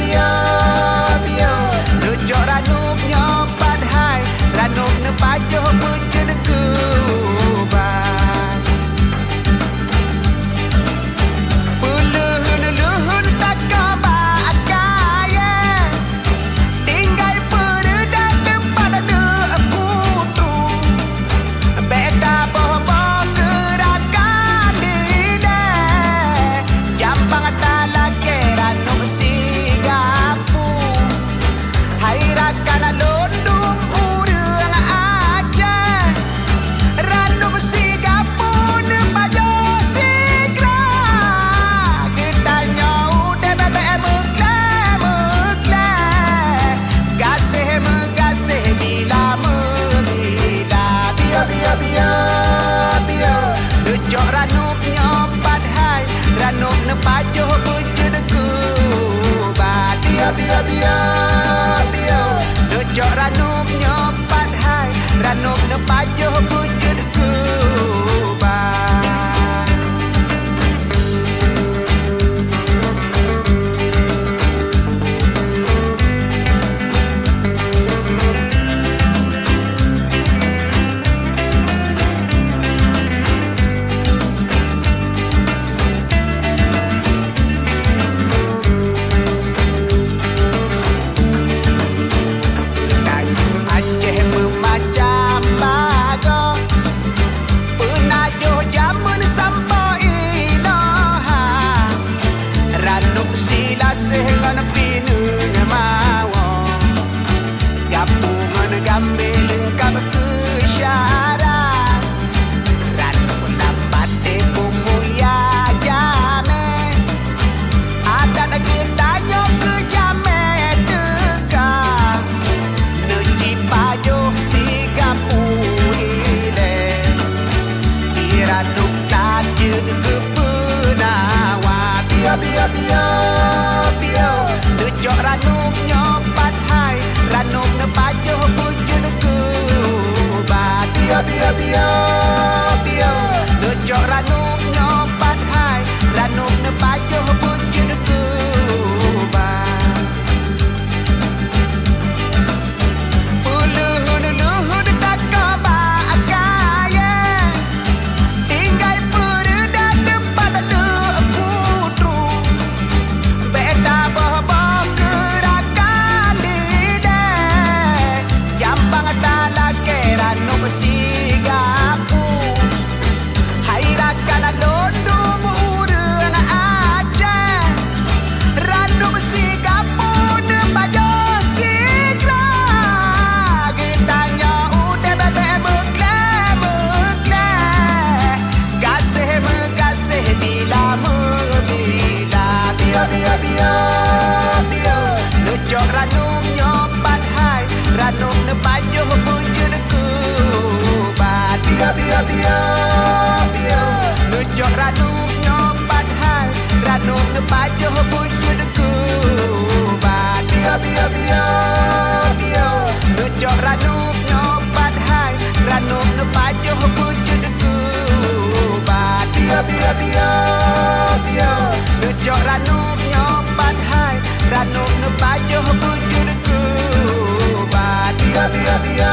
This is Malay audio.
bia bia Nujok ranup nyopat hai Ranup ne pajoh bujud kuban Puluhun luhun tak kabak kaya Tinggal peredat depan le putu Beda boh-boh gerakan dide Jampang talak ranup sigapu Hai rakan londung urang aja Ranup sigapu ne pajo sigra Ketanya udah bebek mekle Gasih megasih bila membila Bia bia bia bia Dujok ranup nyopat hai Ranup ne pajoh bujud kubat Bia bia bia bia Dujok ranup nyopat hai Ranup ne pajoh bujud kubat Aceh memacam bago Penajuh jamun sampai inoha Ranup sila sehingga pinun mawo Gapungan gambil lengkap kesyarat Ranup lambat mulia jame Ada lagi tanya ke jame dekat Neji pajoh sigapu ile Ranup tajud ke penawa Bia bia bia bia Dujok ranup nyopat hai Ranup ne pajoh bujud kubat Bia bia bia bia Dujok ranup nyopat hai Ranup ne pajoh bujud kubat Puluhun luhun tak kabak kaya Tinggal peredat depan le putu Beda boh-boh gerakan dide Jampang talak ranup sigapu Hai rakan londung urang aja Ranup sigapu ne pajo sigra Getanya udah bebek mekle Gasih megasih bila membila Bia bia bia bia Nujok ranup nyopat hai Ranup ne pajoh bujud kubat Bia bia bia bia Nujok ranup nyopat hai Ranup ne pajoh bujud kubat Bia bia bia bia Nujok ranup nyopat hai Ranup ne pajoh bujud kubat Bia bia bia bia Nujok ranup nyopat hai Ranup ne pajoh bujud kubat Bia bia bia